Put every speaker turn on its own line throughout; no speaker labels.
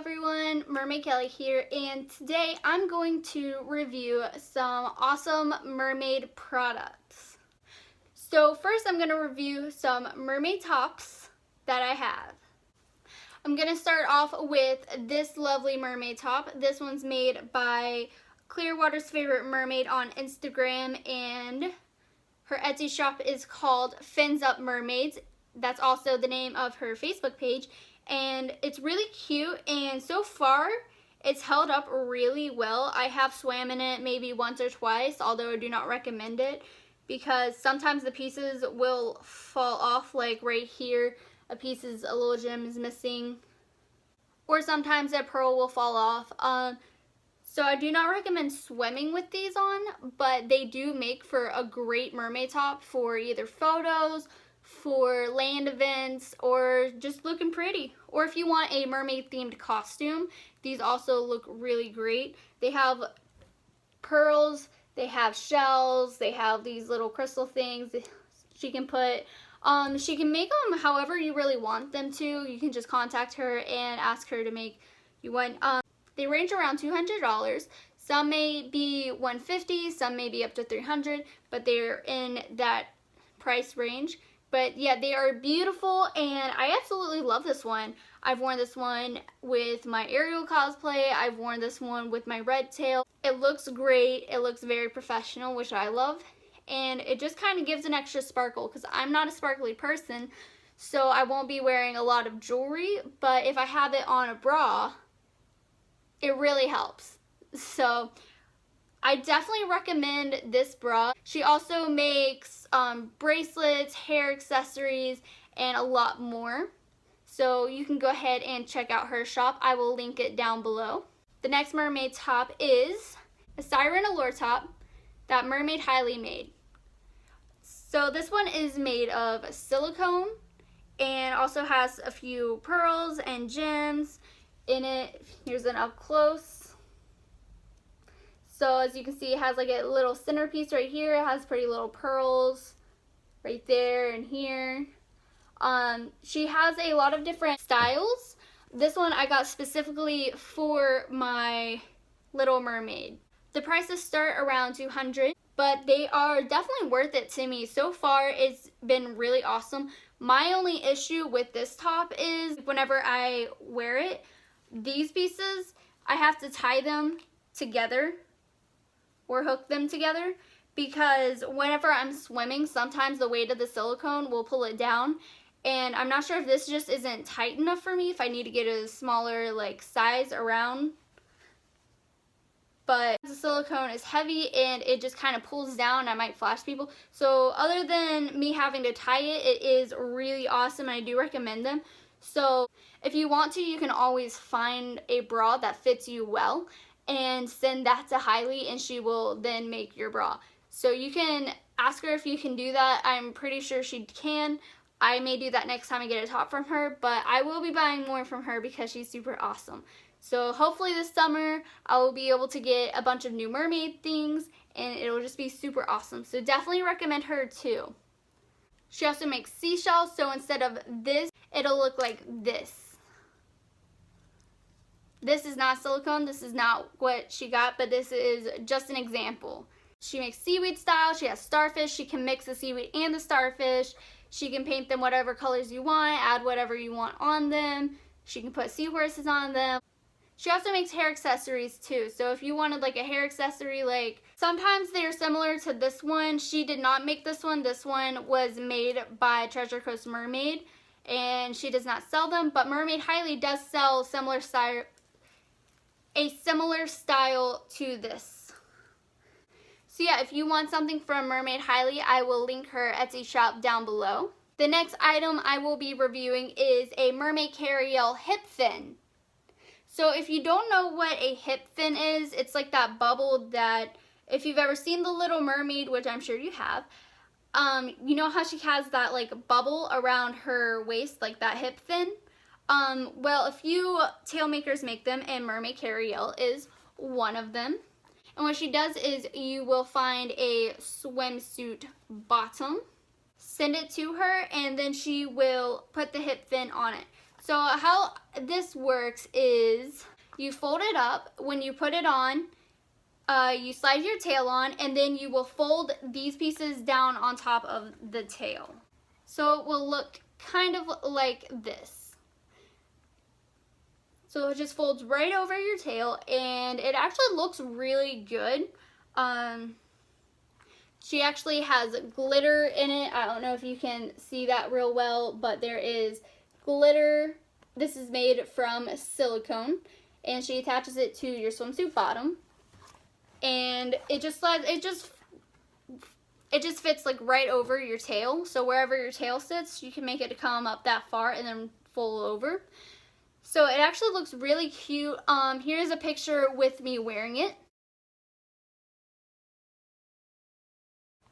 everyone, Mermaid Kelly here, and today I'm going to review some awesome mermaid products. So first I'm going to review some mermaid tops that I have. I'm going to start off with this lovely mermaid top. This one's made by Clearwater's Favorite Mermaid on Instagram, and her Etsy shop is called Fins Up Mermaids. That's also the name of her Facebook page. And it's really cute, and so far it's held up really well. I have swam in it maybe once or twice, although I do not recommend it because sometimes the pieces will fall off, like right here a piece is, a little gem is missing, or sometimes a pearl will fall off. So I do not recommend swimming with these on, but they do make for a great mermaid top for either photos, for land events, or just looking pretty. Or if you want a mermaid themed costume, these also look really great. They have pearls, they have shells, they have these little crystal things she can put. She can make them however you really want them to. You can just contact her and ask her to make you one. They range around $200. Some may be $150, some may be up to $300, but they're in that price range. But yeah, they are beautiful, and I absolutely love this one. I've worn this one with my Ariel cosplay. I've worn this one with my red tail. It looks great. It looks very professional, which I love. And it just kind of gives an extra sparkle because I'm not a sparkly person, so I won't be wearing a lot of jewelry. But if I have it on a bra, it really helps. So I definitely recommend this bra. She also makes bracelets, hair accessories, and a lot more. So you can go ahead and check out her shop. I will link it down below. The next mermaid top is a Siren Allure top that Mermaid Highly made. So this one is made of silicone and also has a few pearls and gems in it. Here's an up close. So as you can see, it has like a little centerpiece right here. It has pretty little pearls right there and here. She has a lot of different styles. This one I got specifically for my Little Mermaid. The prices start around $200, but they are definitely worth it to me. So far, it's been really awesome. My only issue with this top is whenever I wear it, these pieces, I have to tie them together or hook them together, because whenever I'm swimming, sometimes the weight of the silicone will pull it down, and I'm not sure if this just isn't tight enough for me, if I need to get a smaller like size around. But the silicone is heavy and it just kind of pulls down. I might flash people. So other than me having to tie it, it is really awesome, and I do recommend them. So if you want to, you can always find a bra that fits you well and send that to Hailey, and she will then make your bra. So you can ask her if you can do that. I'm pretty sure she can. I may do that next time I get a top from her, but I will be buying more from her because she's super awesome. So hopefully this summer I will be able to get a bunch of new mermaid things, and it will just be super awesome. So definitely recommend her too. She also makes seashells, so instead of this, it'll look like this. This is not silicone, this is not what she got, but this is just an example. She makes seaweed style, she has starfish, she can mix the seaweed and the starfish. She can paint them whatever colors you want, add whatever you want on them. She can put seahorses on them. She also makes hair accessories too, so if you wanted like a hair accessory, like sometimes they're similar to this one. She did not make this one. This one was made by Treasure Coast Mermaid, and she does not sell them, but Mermaid Highly does sell a similar style to this. So yeah, if you want something from Mermaid Highly, I will link her Etsy shop down below. The next item I will be reviewing is a Mermaid Carrial Hip Fin. So if you don't know what a hip fin is, it's like that bubble that, if you've ever seen The Little Mermaid, which I'm sure you have, you know how she has that like bubble around her waist, like that hip fin? Well, a few tail makers make them, and Mermaid Carrial is one of them. And what she does is you will find a swimsuit bottom, send it to her, and then she will put the hip fin on it. So how this works is you fold it up. When you put it on, you slide your tail on, and then you will fold these pieces down on top of the tail. So it will look kind of like this. So it just folds right over your tail, and it actually looks really good. She actually has glitter in it. I don't know if you can see that real well, but there is glitter. This is made from silicone, and she attaches it to your swimsuit bottom. And it just fits like right over your tail. So wherever your tail sits, you can make it come up that far and then fold over. So it actually looks really cute. Here's a picture with me wearing it.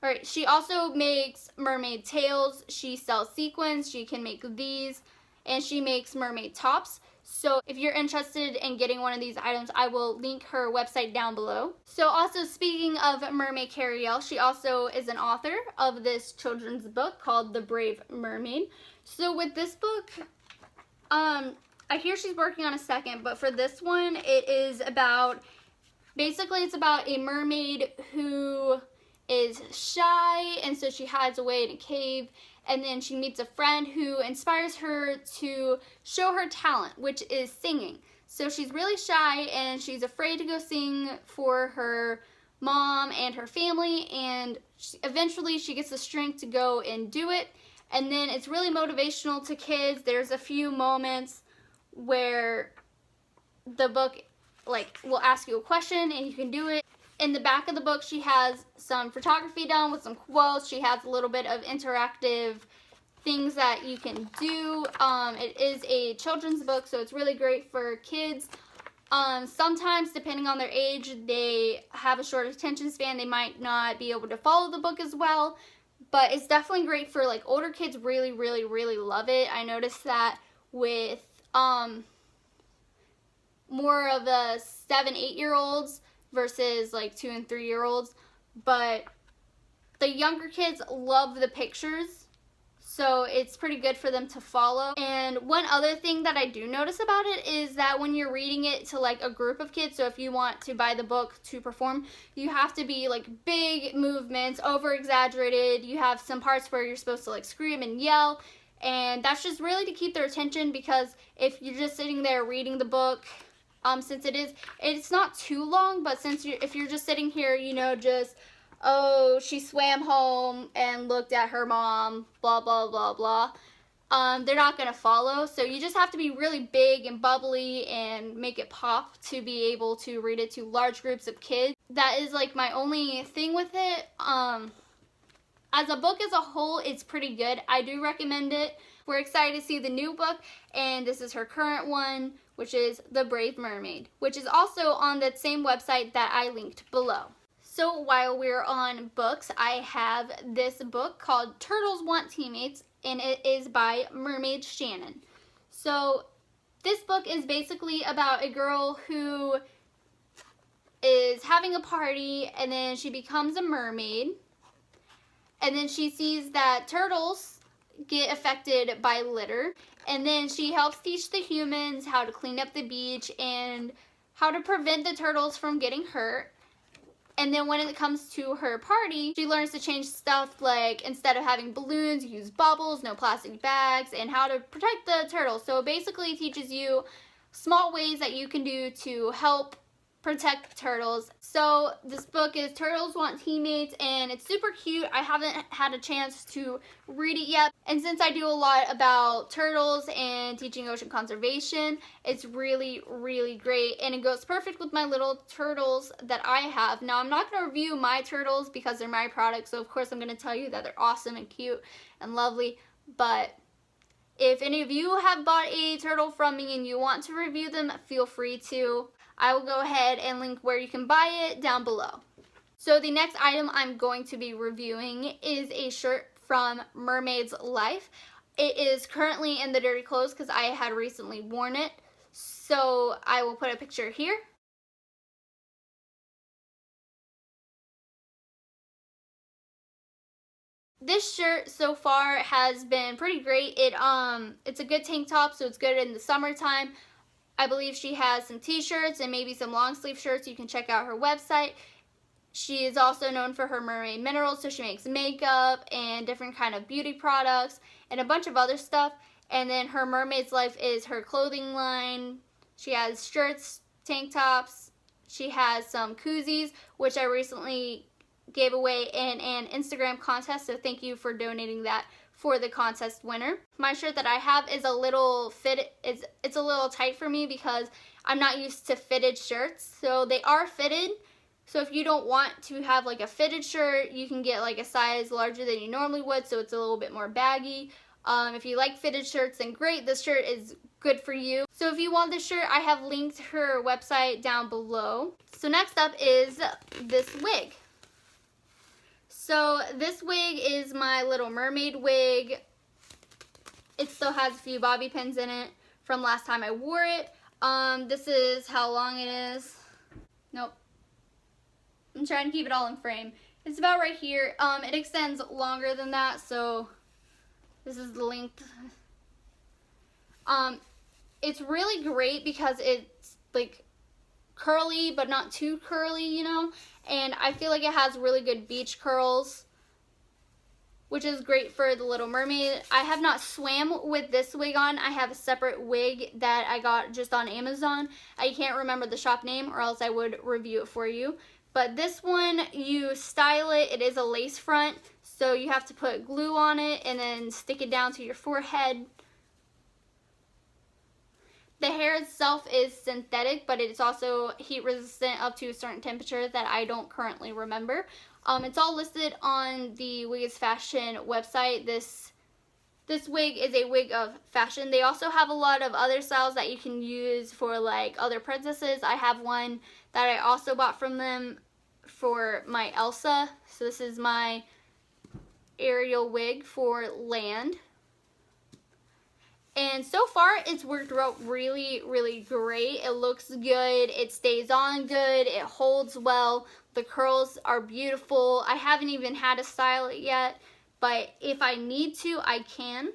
Alright, she also makes mermaid tails. She sells sequins. She can make these. And she makes mermaid tops. So if you're interested in getting one of these items, I will link her website down below. So also, speaking of Mermaid Carrial, she also is an author of this children's book called The Brave Mermaid. So with this book, I hear she's working on a second, but for this one, it is about, basically it's about a mermaid who is shy, and so she hides away in a cave, and then she meets a friend who inspires her to show her talent, which is singing. So she's really shy, and she's afraid to go sing for her mom and her family, and eventually she gets the strength to go and do it. And then it's really motivational to kids. There's a few moments where the book will ask you a question and you can do it. In the back of the book, she has some photography done with some quotes. She has a little bit of interactive things that you can do. It is a children's book, so it's really great for kids. Sometimes, depending on their age, they have a short attention span. They might not be able to follow the book as well, but it's definitely great for older kids. Really, really, really love it. I noticed that with more of the 7-8-year-olds versus 2 and 3-year-olds, but the younger kids love the pictures, so it's pretty good for them to follow. And one other thing that I do notice about it is that when you're reading it to a group of kids, so if you want to buy the book to perform, you have to be big movements, over exaggerated. You have some parts where you're supposed to scream and yell, and that's just really to keep their attention, because if you're just sitting there reading the book, since it's not too long, but if you're just sitting here, just, oh, she swam home and looked at her mom, blah, blah, blah, blah, they're not going to follow. So you just have to be really big and bubbly and make it pop to be able to read it to large groups of kids. That is my only thing with it. As a book as a whole, it's pretty good. I do recommend it. We're excited to see the new book, and this is her current one, which is The Brave Mermaid, which is also on that same website that I linked below. So while we're on books, I have this book called Turtles Want Teammates, and it is by Mermaid Shannon. So this book is basically about a girl who is having a party, and then she becomes a mermaid, and then she sees that turtles get affected by litter, and then she helps teach the humans how to clean up the beach and how to prevent the turtles from getting hurt. And then when it comes to her party, she learns to change stuff, instead of having balloons, use bubbles, no plastic bags, and how to protect the turtles. So it basically teaches you small ways that you can do to help protect turtles. So this book is Turtles Want Teammates, and it's super cute. I haven't had a chance to read it yet, and since I do a lot about turtles and teaching ocean conservation, it's really, really great, and it goes perfect with my little turtles that I have. Now, I'm not going to review my turtles because they're my product, so of course I'm going to tell you that they're awesome and cute and lovely, but if any of you have bought a turtle from me and you want to review them, feel free to. I will go ahead and link where you can buy it down below. So the next item I'm going to be reviewing is a shirt from Mermaid's Life. It is currently in the dirty clothes because I had recently worn it. So I will put a picture here. This shirt so far has been pretty great. It's a good tank top, so it's good in the summertime. I believe she has some t-shirts and maybe some long sleeve shirts. You can check out her website. She is also known for her mermaid minerals, so she makes makeup and different kind of beauty products and a bunch of other stuff. And then her Mermaid's Life is her clothing line. She has shirts, tank tops. She has some koozies, which I recently gave away in an Instagram contest, so thank you for donating that for the contest winner. My shirt that I have is a little it's a little tight for me because I'm not used to fitted shirts. So they are fitted. So if you don't want to have like a fitted shirt, you can get like a size larger than you normally would, so it's a little bit more baggy. If you like fitted shirts, then great, this shirt is good for you. So if you want this shirt, I have linked her website down below. So next up is this wig. So this wig is my Little Mermaid wig. It still has a few bobby pins in it from last time I wore it. This is how long it is. Nope. I'm trying to keep it all in frame. It's about right here. It extends longer than that, so this is the length. It's really great because it's like curly but not too curly, you know, and I feel like it has really good beach curls, which is great for the Little Mermaid. I have not swam with this wig on. I have a separate wig that I got just on Amazon. I can't remember the shop name or else I would review it for you. But this one, you style it. It is a lace front, so you have to put glue on it and then stick it down to your forehead. The hair itself is synthetic, but it's also heat resistant up to a certain temperature that I don't currently remember. It's all listed on the Wigs Fashion website. This wig is a wig of fashion. They also have a lot of other styles that you can use for like other princesses. I have one that I also bought from them for my Elsa. So this is my Ariel wig for land. And so far, it's worked out really, really great. It looks good. It stays on good. It holds well. The curls are beautiful. I haven't even had to style it yet, but if I need to, I can.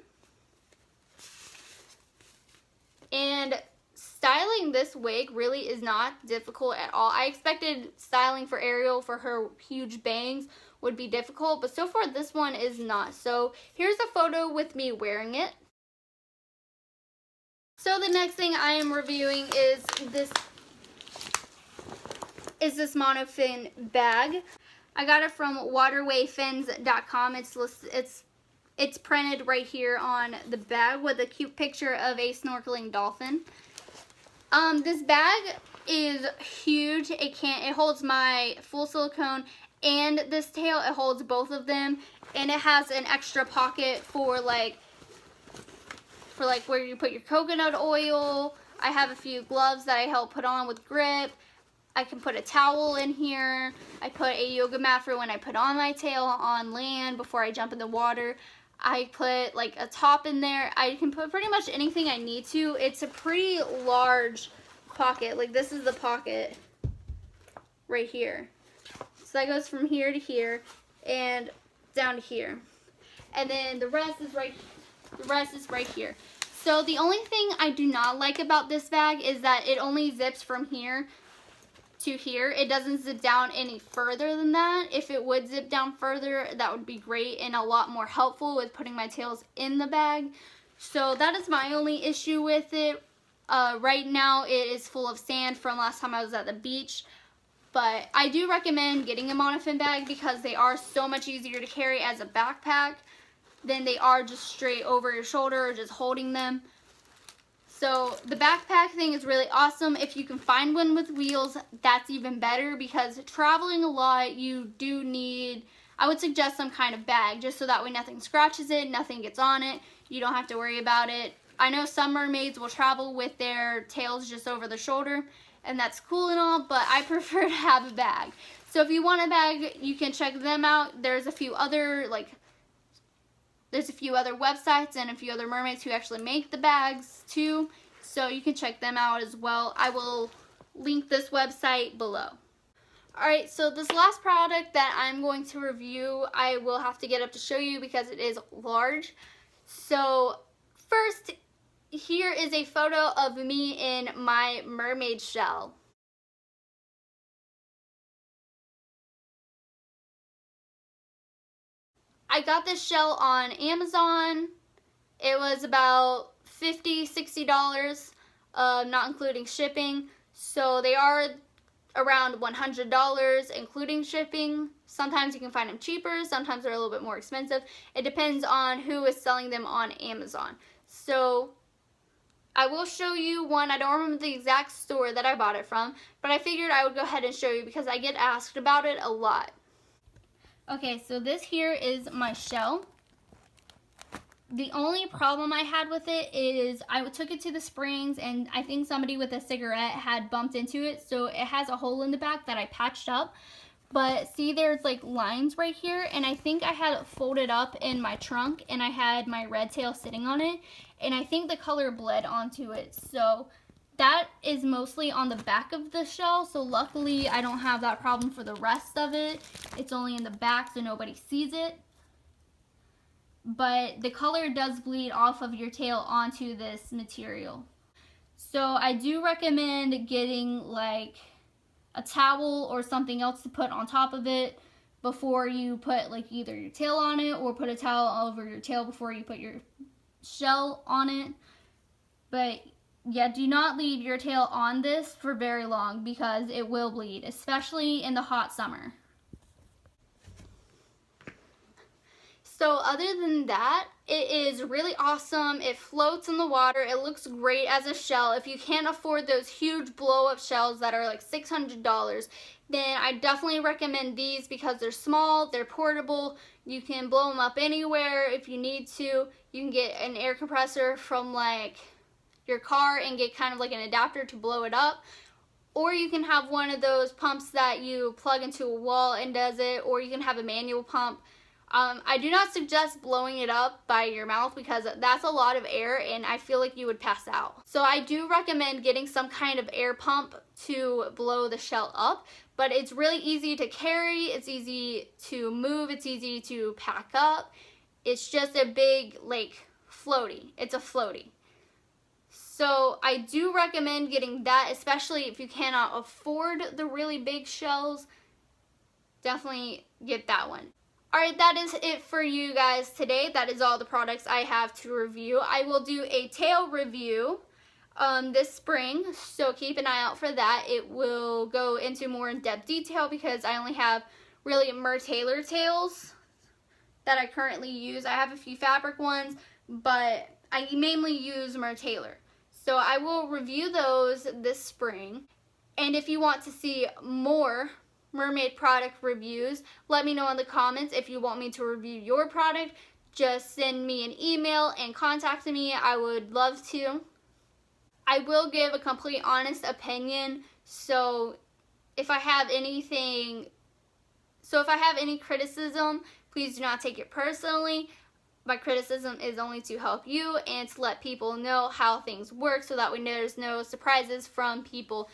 And styling this wig really is not difficult at all. I expected styling for Ariel for her huge bangs would be difficult, but so far this one is not. So here's a photo with me wearing it. So the next thing I am reviewing is this monofin bag. I got it from waterwayfins.com. It's printed right here on the bag with a cute picture of a snorkeling dolphin. This bag is huge. It holds my full silicone and this tail. It holds both of them, and it has an extra pocket for like where you put your coconut oil. I have a few gloves that I help put on with grip. I can put a towel in here. I put a yoga mat for when I put on my tail on land before I jump in the water. I put like a top in there. I can put pretty much anything I need to. It's a pretty large pocket. Like this is the pocket right here. So that goes from here to here and down to here. And then the rest is right here. So the only thing I do not like about this bag is that it only zips from here to here. It doesn't zip down any further than that. If it would zip down further, that would be great and a lot more helpful with putting my tails in the bag. So that is my only issue with it. Right now it is full of sand from last time I was at the beach. But I do recommend getting a monofin bag because they are so much easier to carry as a backpack than they are just straight over your shoulder or just holding them. So the backpack thing is really awesome. If you can find one with wheels, that's even better, because traveling a lot, you do need, I would suggest some kind of bag, just so that way nothing scratches it, nothing gets on it, you don't have to worry about it. I know some mermaids will travel with their tails just over the shoulder, and that's cool and all, but I prefer to have a bag. So if you want a bag, you can check them out. There's a few other websites and a few other mermaids who actually make the bags too, so you can check them out as well. I will link this website below. Alright, so this last product that I'm going to review, I will have to get up to show you because it is large. So first, here is a photo of me in my mermaid shell. I got this shell on Amazon. It was about $50, $60, not including shipping. So they are around $100 including shipping. Sometimes you can find them cheaper, sometimes they're a little bit more expensive. It depends on who is selling them on Amazon. So I will show you one. I don't remember the exact store that I bought it from, but I figured I would go ahead and show you because I get asked about it a lot. Okay, so this here is my shell. The only problem I had with it is I took it to the springs and I think somebody with a cigarette had bumped into it, so it has a hole in the back that I patched up. But see, there's like lines right here, and I think I had it folded up in my trunk and I had my red tail sitting on it, and I think the color bled onto it. So that is mostly on the back of the shell, so luckily I don't have that problem for the rest of it. It's only in the back so nobody sees it. But the color does bleed off of your tail onto this material. So I do recommend getting like a towel or something else to put on top of it before you put like either your tail on it, or put a towel over your tail before you put your shell on it. But yeah, do not leave your tail on this for very long because it will bleed, especially in the hot summer. So other than that, it is really awesome. It floats in the water. It looks great as a shell. If you can't afford those huge blow-up shells that are like $600, then I definitely recommend these because they're small, they're portable. You can blow them up anywhere if you need to. You can get an air compressor from like your car and get kind of like an adapter to blow it up. Or you can have one of those pumps that you plug into a wall and does it, or you can have a manual pump. I do not suggest blowing it up by your mouth because that's a lot of air and I feel like you would pass out. So I do recommend getting some kind of air pump to blow the shell up, but it's really easy to carry, it's easy to move, it's easy to pack up. It's just a big like floaty. It's a floaty. So I do recommend getting that, especially if you cannot afford the really big shells. Definitely get that one. Alright, that is it for you guys today. That is all the products I have to review. I will do a tail review this spring, so keep an eye out for that. It will go into more in-depth detail because I only have really Mertailor tails that I currently use. I have a few fabric ones, but I mainly use Mertailor. So I will review those this spring. And if you want to see more mermaid product reviews, let me know in the comments. If you want me to review your product, just send me an email and contact me. I would love to. I will give a complete honest opinion, so if I have any criticism, please do not take it personally. My criticism is only to help you and to let people know how things work so that there's no surprises from people.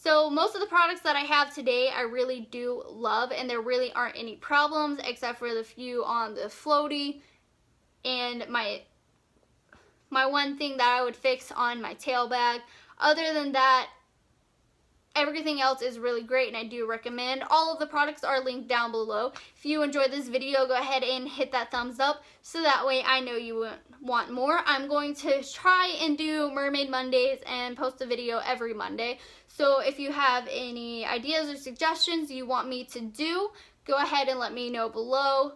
So most of the products that I have today I really do love, and there really aren't any problems except for the few on the floaty and my one thing that I would fix on my tail bag. Other than that, everything else is really great and I do recommend. All of the products are linked down below. If you enjoyed this video, go ahead and hit that thumbs up so that way I know you want more. I'm going to try and do Mermaid Mondays and post a video every Monday. So if you have any ideas or suggestions you want me to do, go ahead and let me know below.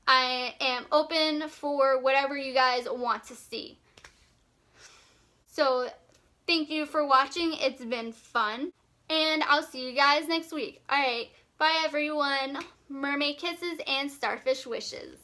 I am open for whatever you guys want to see. So thank you for watching. It's been fun. And I'll see you guys next week. Alright, bye everyone. Mermaid kisses and starfish wishes.